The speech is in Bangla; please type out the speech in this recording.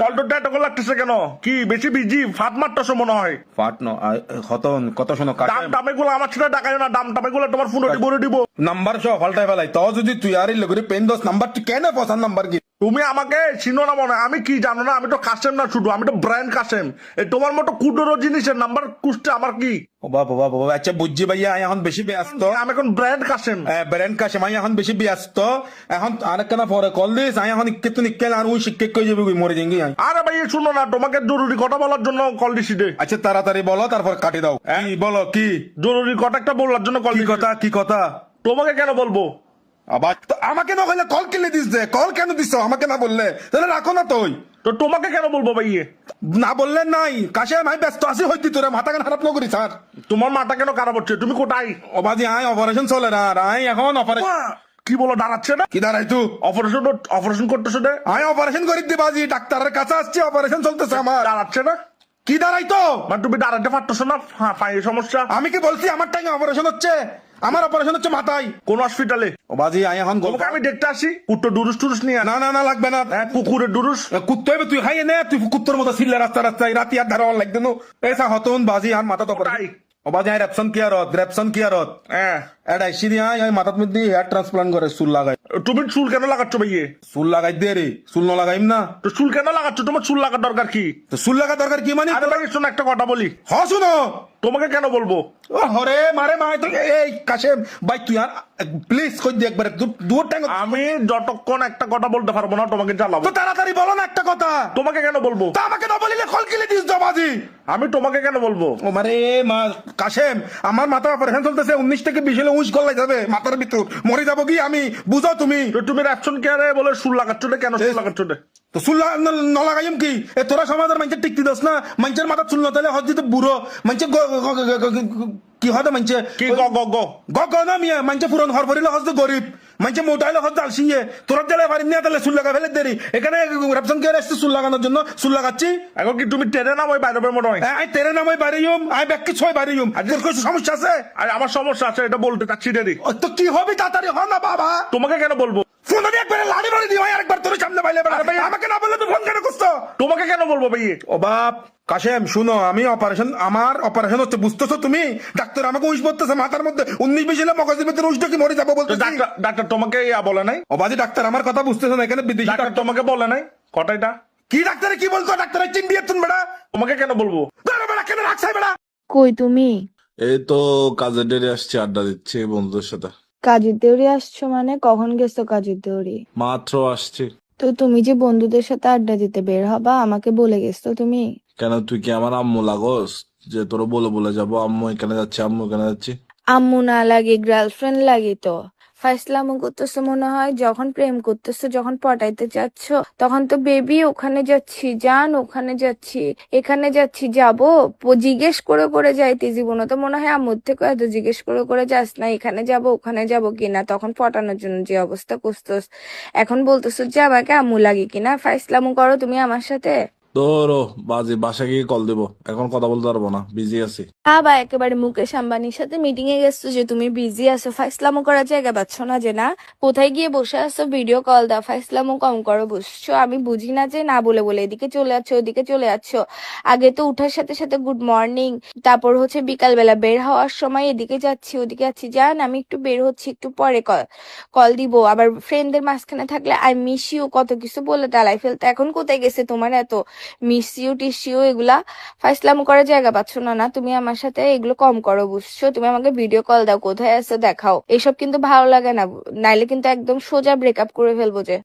কলটা এত লাগতেছে কেন? কি বেশি বিজি? ফাট মারতেছো মনে হয়। ফাট ন কত শোনো দাম টামে গুলো আমার সাথে টাকায় না, দাম টামে গুলো তোমার ফোন বলে দিব। নাম্বার সহ পাল্টাই ফেলাই তো যদি তুই আর লগরে পেন দোস নাম্বার তুই কেন পছন্দ নাম্বার কি তুমি আমাকে চিনো না মনে হয়। আমি কি জানো না? আমি তো কাসেম না শুধু, আমি তো ব্র্যান্ড কাসেম। এই তোমার মতো কুডোরো জিনিসের নাম্বার কুস্তে আমার কি? ও বাবা বাবা বাবা, আচ্ছা বুঝছি ভাইয়া, আমি এখন বেশি ব্যস্ত। আমি এখন ব্র্যান্ড কাসেম। ব্র্যান্ড কাছে আমি এখন বেশি ব্যস্ত। এখন আরেকখানা পরে কল দিস, আমি এখন ইক্কে তো নিকেল আর ওই শিক্ষক কই যাবে মরে যাঙ্গি। আরে ভাই শুনো না, তোমাকে জরুরি কথা বলার জন্য কল দিছি রে। আচ্ছা তাড়াতাড়ি বলো, তারপর কাটি দাও। কি বলো, কি জরুরি কথা একটা বলার জন্য কল কি দিছি। কথা, কি কথা? তোমাকে কেন বলবো? আবার আমাকে না বললে কল কেলে দিস, দে কল কেন দিস আমাকে না বললে? তাহলে রাখো না তুই। তো তোমাকে কেন বলবো ভাই? না বললে নাই কাশে আমি ব্যস্ত আছি হইতি, তোরা মাথা কেন খারাপ না করি স্যার? তোমার মাথা কেন খারাপ হচ্ছে? তুমি কোথায়? অবাজি আই অপারেশন চলে না, আর আই এখন অপারেশন। কি বলো, দাঁড়াচ্ছে না? কি দাঁড়াই তুই? অপারেশন করতেছো না? আমি অপারেশন করি দি বাজি, ডাক্তারের কাছে আসছি, অপারেশন চলতেছে আমার। দাঁড়াচ্ছে না? কি দাঁড়াই তো? মানে তুমি দাঁড়াতে পারতেছো না? পায়ের সমস্যা? আমি কি বলছি আমার টাইমে অপারেশন হচ্ছে? আমার অপারেশন হচ্ছে মাথায়। কোন হসপিটালে? ও বাজি আই এখন তোমাকে আমি দেখতে আসি, কুত্তো ডুরুস টুরুস নিয়ে। না না না লাগবে না। হ্যাঁ, কুকুরের ডুরুস। কুত্তো হবে তুই খাইয়ে নে, তুই কুত্তর মতো ছিললে রাস্তায় রাতি আর ধারা লাগবে না। এসা হতন বাজি আর মাথা তো কোথায়? ও বাজি আই রেপসন কিয়ারত হ্যাঁ। এটা সিরি আই মাথার মধ্যে হেয়ার ট্রান্সপ্লান্ট করে চুল লাগাই। তুমি চুল কেন লাগাচ্ছ ভাইয়ে? চুল লাগাই দে রে, চুল না লাগাইম না তো চুল কেন লাগাচ্ছ? তোমার চুল লাগার দরকার কি? তো চুল লাগা দরকার কি মানে? আরে ভাই শোনো, একটা কথা বলি। হ শুনো, তোমাকে কেন বলবো? ও হরে মারে মায় তো এই কাশেম ভাই তুই আর প্লিজ কই দে একবারে দূর টাইম। আমি যতক্ষণ একটা কথা বলতে পারবো না তোমাকে জ্বালাবো। তো তাড়াতাড়ি বলো না একটা কথা। তোমাকে কেন বলবো? তা আমাকে না বলিলে কল কিলে দিস বাজি। আমি তোমাকে কেন বলবো? ও মারে মা কাশেম, আমার মাথা অপারেশন চলতেছে, 19 থেকে 20 হলে 19 গলাই যাবে মাথার ভিতর, মরে যাবো কি আমি, বুঝো তুমি? তো তুমি র্যাপশন কেয়ারে বলে চুল লাগাচ্ছ না কেন? চুল লাগাচ্ছ না? তো চুল ন লাগাইম কি? এ তোরা সমাজের মানুষের টিকতি দোস না, মানুষের মাথা চুল নতালে হজ দিতে বুড়ো মানুষের কি হয় মানুষে কি গ গ গ গ না মিয়া, মানুষে পুরন হর ভরিলে হজ গরিব, মানুষে মোটাইলে হজ আলসিয়ে, তোরা দিলে পারি না তাহলে চুল লাগা ফেলে দেরি। এখানে রেপশন কেয়ার আসছে চুল লাগানোর জন্য, চুল লাগাচ্ছি। এখন কি তুমি ট্রেনে নাম ওই বাইরে মনে হয়? আই তেরে নামাই বাড়িম, আই ব্যাকি ছয় বাড়িম। তোর কিছু সমস্যা আছে? আর আমার সমস্যা আছে, এটা বলতে চাচ্ছি দেরি। তো কি হবে তাড়াতাড়ি হ না বাবা। তোমাকে কেন বলবো? ফোন আমি একবারে লাড়ি বাড়ি দিই, আরেকবার তোর সামনে বাইলে বেড়া। আমাকে না বললে তুই ফোন কেন করছো? তোমাকে কেন বলবো ভাই? ও বাপ কাশেম শুনো, আমি আমার অপারেশন হচ্ছে, বুঝতেছো তুমি? ডাক্তার আমাকে উইশ করতেছে মাথার মধ্যে 19-20 হলে মগজের ভিতরে উইশটা কি মরে যাবো বলতে। ডাক্তার তোমাকে বলে নাই? অবাধি ডাক্তার আমার কথা বুঝতেছো না, এখানে বিদেশি ডাক্তার তোমাকে বলে নাই কটাইটা? কি ডাক্তারে কি বলতো? ডাক্তারের চিন্ডি এতুন বেড়া। তোমাকে কেন বলবো? বেড়া কেন রাখছাই বেড়া? কই তুমি? এই তো কাজের ডেরে আসছি, আড্ডা দিচ্ছি বন্ধুদের সাথে। কাজের দেউরি আসছো মানে? কখন গেছো কাজের দেউরি? মাত্র আসছি। তো তুমি যে বন্ধুদের সাথে আড্ডা দিতে বের হবা আমাকে বলে গেছো তুমি? কেন তুই কি আমার আম্মু লাগোস যে তোর বলে যাবো আম্মু এখানে যাচ্ছি আম্মু এখানে যাচ্ছি? আম্মু না লাগে, গার্লফ্রেন্ড লাগে তো। ফাইসলামো করতেছো মনে হয়, যখন প্রেম করতেছো, যখন পটাইতে চাচ্ছ তখন তো বেবি ওখানে যাচ্ছি, জান ওখানে যাচ্ছি, এখানে যাচ্ছি, যাবো জিজ্ঞেস করে করে যাইতে। জীবনে তো মনে হয় আম্মুর থেকে এত জিজ্ঞেস করে করে যাস না, এখানে যাব ওখানে যাব কিনা। তখন পটানোর জন্য যে অবস্থা করতেছ, এখন বলতেছো যে আমাকে আম্মু লাগে কিনা। ফাইসলামো করো তুমি আমার সাথে? তোরও বাজে, বাসা গিয়ে কল দেবো, এখন কথা বলতে পারবো না, বিজি আছি। বা একেবারে মুকেশ আম্বানির সাথে মিটিং এ গেছো যে তুমি বিজি আছো, ফাইসলামো করার জায়গা পাচ্ছ না যে? না, কোথায় গিয়ে বসে আছো? ভিডিও কল দাও, ফাইসলামো কম করো বুঝছো? আমি বুঝি না যে না বলে বলে এদিকে চলে যাচ্ছ ওদিকে চলে যাচ্ছ। আগে তো উঠার সাথে সাথে গুড মর্নিং, তারপর হচ্ছে বিকাল বেলা বের হওয়ার সময় এদিকে যাচ্ছি ওদিকে যাচ্ছি, জান আমি একটু বের হচ্ছি, একটু পরে কল দিব। আবার ফ্রেন্ডদের মাঝখানে থাকলে আই মিস ইউ কত কিছু বলে ডালাই ফেলতে। এখন কোথায় গেছে তোমার এত মিস ইউ টিসিউ এগুলা? ফাইসলামো করার জায়গা পাচ্ছ না? না তুমি আমার সাথে এগুলো কম করো বুঝছো? তুমি আমাকে ভিডিও কল দাও, কোথায় আছো দেখাও। এসব কিন্তু ভালো লাগে না, নাইলে কিন্তু একদম সোজা ব্রেকআপ করে ফেলবো যে।